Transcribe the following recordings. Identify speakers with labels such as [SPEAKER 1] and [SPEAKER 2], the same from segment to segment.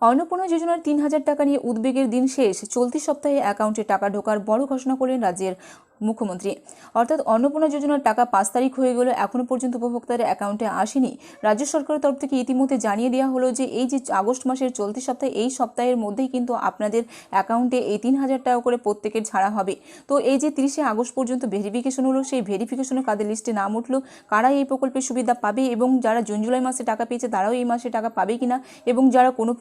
[SPEAKER 1] অন্নপূর্ণা যোজনার ৩,০০০ টাকা নিয়ে উদ্বেগের দিন শেষ। চলতি সপ্তাহে অ্যাকাউন্টে টাকা ঢোকার বড় ঘোষণা করলেন রাজ্যের মুখ্যমন্ত্রী। অর্থাৎ অন্নপূর্ণা যোজনার টাকা ৫ তারিখ হয়ে গেল, এখনও পর্যন্ত উপভোক্তাদের অ্যাকাউন্টে আসেনি। রাজ্য সরকারের তরফ থেকে ইতিমধ্যে জানিয়ে দেওয়া হলো যে এই যে আগস্ট মাসের চলতি সপ্তাহে, এই সপ্তাহের মধ্যেই কিন্তু আপনাদের অ্যাকাউন্টে এই ৩,০০০ টাকা করে প্রত্যেকের ছাড়া হবে। তো এই যে ৩০শে আগস্ট পর্যন্ত ভেরিফিকেশন হলো, সেই ভেরিফিকেশনে কাদের লিস্টে নাম উঠলো, কারা এই প্রকল্পের সুবিধা পাবে এবং যারা জুন জুলাই মাসে টাকা পেয়েছে তারাও এই মাসে টাকা পাবে কিনা, এবং যারা কোনো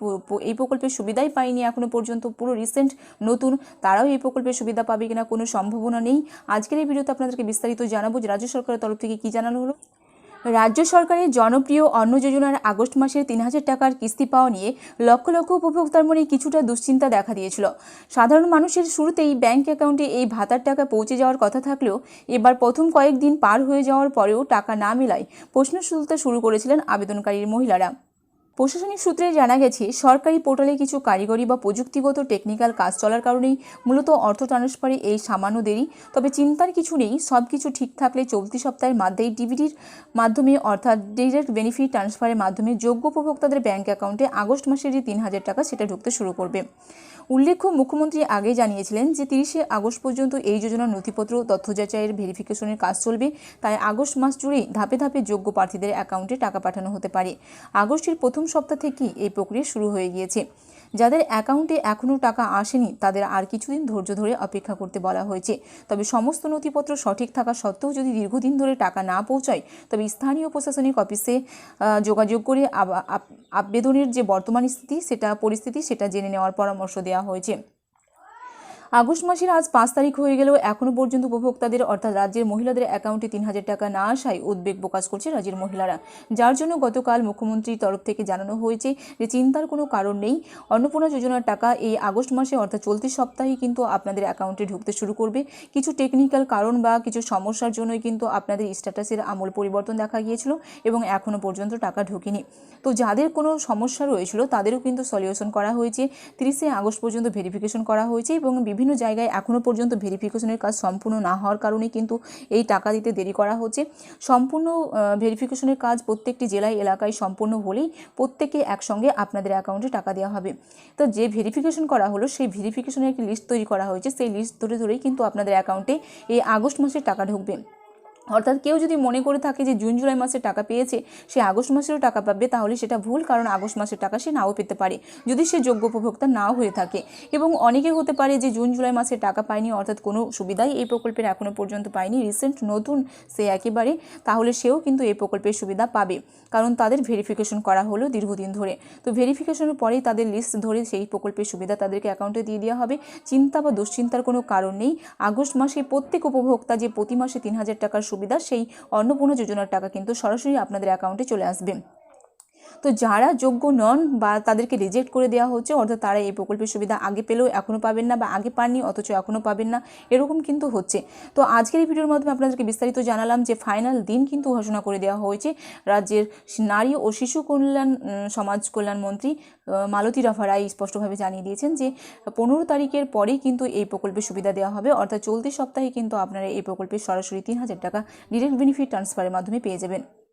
[SPEAKER 1] এই প্রকল্পের সুবিধাই পায়নি এখনো পর্যন্ত, পুরো রিসেন্ট নতুন, তারাও এই প্রকল্পের সুবিধা পাবে কিনা কোনো সম্ভাবনা নেই। আজকের এই ভিডিওতে আপনাদেরকে বিস্তারিত জানাবো যে রাজ্য সরকারের তরফ থেকে কি জানানো হলো। রাজ্য সরকারের জনপ্রিয় অন্ন যোজনার আগস্ট মাসের ৩,০০০ টাকার কিস্তি পাওয়া নিয়ে লক্ষ লক্ষ উপভোক্তার মনে কিছুটা দুশ্চিন্তা দেখা দিয়েছিল। সাধারণ মানুষের শুরুতেই ব্যাংক অ্যাকাউন্টে এই ভাতার টাকা পৌঁছে যাওয়ার কথা থাকলেও এবার প্রথম কয়েকদিন পার হয়ে যাওয়ার পরেও টাকা না মেলায় প্রশ্ন তুলতে শুরু করেছিলেন আবেদনকারীর মহিলারা। প্রশাসনিক সূত্রে জানা গেছে, সরকারি পোর্টালে কিছু কারিগরি বা প্রযুক্তিগত টেকনিক্যাল কাজ চলার কারণেই মূলত অর্থ ট্রান্সফারে এই সামান্য দেরি। তবে চিন্তার কিছু নেই, সব কিছু ঠিক থাকলে চলতি সপ্তাহের মধ্যেই ডিবিটির মাধ্যমে অর্থাৎ ডিরেক্ট বেনিফিট ট্রান্সফারের মাধ্যমে যোগ্য উপভোক্তাদের ব্যাংক অ্যাকাউন্টে আগস্ট মাসের যে ৩,০০০ টাকা সেটা ঢুকতে শুরু করবে। উল্লেখ্য, মুখ্যমন্ত্রী আগে জানিয়েছিলেন যে ৩০শে আগস্ট পর্যন্ত এই যোজনার নথিপত্র তথ্য যাচাইয়ের ভেরিফিকেশনের কাজ চলবে। তাই আগস্ট মাস জুড়েই ধাপে ধাপে যোগ্য প্রার্থীদের অ্যাকাউন্টে টাকা পাঠানো হতে পারে। আগস্টের প্রথম সপ্তাহ থেকেই এই প্রক্রিয়া শুরু হয়ে গিয়েছে। যাদের অ্যাকাউন্টে এখনও টাকা আসেনি তাদের আর কিছুদিন ধৈর্য ধরে অপেক্ষা করতে বলা হয়েছে। তবে সমস্ত নথিপত্র সঠিক থাকা সত্ত্বেও যদি দীর্ঘদিন ধরে টাকা না পৌঁছায়, তবে স্থানীয় প্রশাসনিক অফিসে যোগাযোগ করে আবেদনের যে বর্তমান পরিস্থিতি সেটা জেনে নেওয়ার পরামর্শ দেওয়া হয়েছে। আগস্ট মাসের আজ ৫ তারিখ হয়ে গেলেও এখনও পর্যন্ত উপভোক্তাদের অর্থাৎ রাজ্যের মহিলাদের অ্যাকাউন্টে ৩,০০০ টাকা না আসায় উদ্বেগ প্রকাশ করছে রাজ্যের মহিলারা, যার জন্য গতকাল মুখ্যমন্ত্রীর তরফ থেকে জানানো হয়েছে যে চিন্তার কোনো কারণ নেই। অন্নপূর্ণা যোজনার টাকা এই আগস্ট মাসে অর্থাৎ চলতি সপ্তাহে কিন্তু আপনাদের অ্যাকাউন্টে ঢুকতে শুরু করবে। কিছু টেকনিক্যাল কারণ বা কিছু সমস্যার জন্যই কিন্তু আপনাদের স্ট্যাটাসের আমূল পরিবর্তন দেখা গিয়েছিল এবং এখনও পর্যন্ত টাকা ঢোকেনি। তো যাদের কোনো সমস্যা রয়েছিল তাদেরও কিন্তু সলিউশন করা হয়েছে। ৩০শে আগস্ট পর্যন্ত ভেরিফিকেশন করা হয়েছে এবং বিভিন্ন জায়গায় এখনও পর্যন্ত ভেরিফিকেশনের কাজ সম্পূর্ণ না হওয়ার কারণে কিন্তু এই টাকা দিতে দেরি করা হচ্ছে। সম্পূর্ণ ভেরিফিকেশনের কাজ প্রত্যেকটি জেলায় এলাকায় সম্পূর্ণ হলেই প্রত্যেকে একসঙ্গে আপনাদের অ্যাকাউন্টে টাকা দেওয়া হবে। তো যে ভেরিফিকেশন করা হলো সেই ভেরিফিকেশনের একটি লিস্ট তৈরি করা হয়েছে, সেই লিস্ট ধরেই কিন্তু আপনাদের অ্যাকাউন্টে এই আগস্ট মাসে টাকা ঢুকবে। অর্থাৎ কেউ যদি মনে করে থাকে যে জুন জুলাই মাসে টাকা পেয়েছে সে আগস্ট মাসেরও টাকা পাবে, তাহলে সেটা ভুল, কারণ আগস্ট মাসের টাকা সে নাও পেতে পারে যদি সে যোগ্য উপভোক্তা নাও হয়ে থাকে। এবং অনেকে হতে পারে যে জুন জুলাই মাসে টাকা পায়নি, অর্থাৎ কোনো সুবিধাই এই প্রকল্পের এখনও পর্যন্ত পায়নি, রিসেন্ট নতুন সে একেবারে, তাহলে সেও কিন্তু এই প্রকল্পের সুবিধা পাবে, কারণ তাদের ভেরিফিকেশন করা হলো দীর্ঘদিন ধরে। তো ভেরিফিকেশনের পরেই তাদের লিস্ট ধরে সেই প্রকল্পের সুবিধা তাদেরকে অ্যাকাউন্টে দিয়ে দেওয়া হবে। চিন্তা বা দুশ্চিন্তার কোনো কারণ নেই। আগস্ট মাসে প্রত্যেক উপভোক্তা যে প্রতি মাসে ৩,০০০ টাকার সুবিধা, সেই অন্নপূর্ণা যোজনার টাকা কিন্তু সরাসরি আপনাদের অ্যাকাউন্টে চলে আসবে। তো যারা যোগ্য নন বা তাদেরকে রিজেক্ট করে দেওয়া হচ্ছে, অর্থাৎ তারা এই প্রকল্পের সুবিধা আগে পেলেও এখনও পাবেন না বা আগে পাননি অথচ এখনও পাবেন না, এরকম কিন্তু হচ্ছে। তো আজকের এই ভিডিওর মাধ্যমে আপনাদেরকে বিস্তারিত জানালাম যে ফাইনাল দিন কিন্তু ঘোষণা করে দেওয়া হয়েছে। রাজ্যের নারী ও শিশু কল্যাণ সমাজ কল্যাণ মন্ত্রী মালতী রাভা রায় স্পষ্টভাবে জানিয়ে দিয়েছেন যে ১৫ তারিখের পরেই কিন্তু এই প্রকল্পের সুবিধা দেওয়া হবে, অর্থাৎ চলতি সপ্তাহে কিন্তু আপনারা এই প্রকল্পের সরাসরি ৩,০০০ টাকা ডিরেক্ট বেনিফিট ট্রান্সফারের মাধ্যমে পেয়ে যাবেন।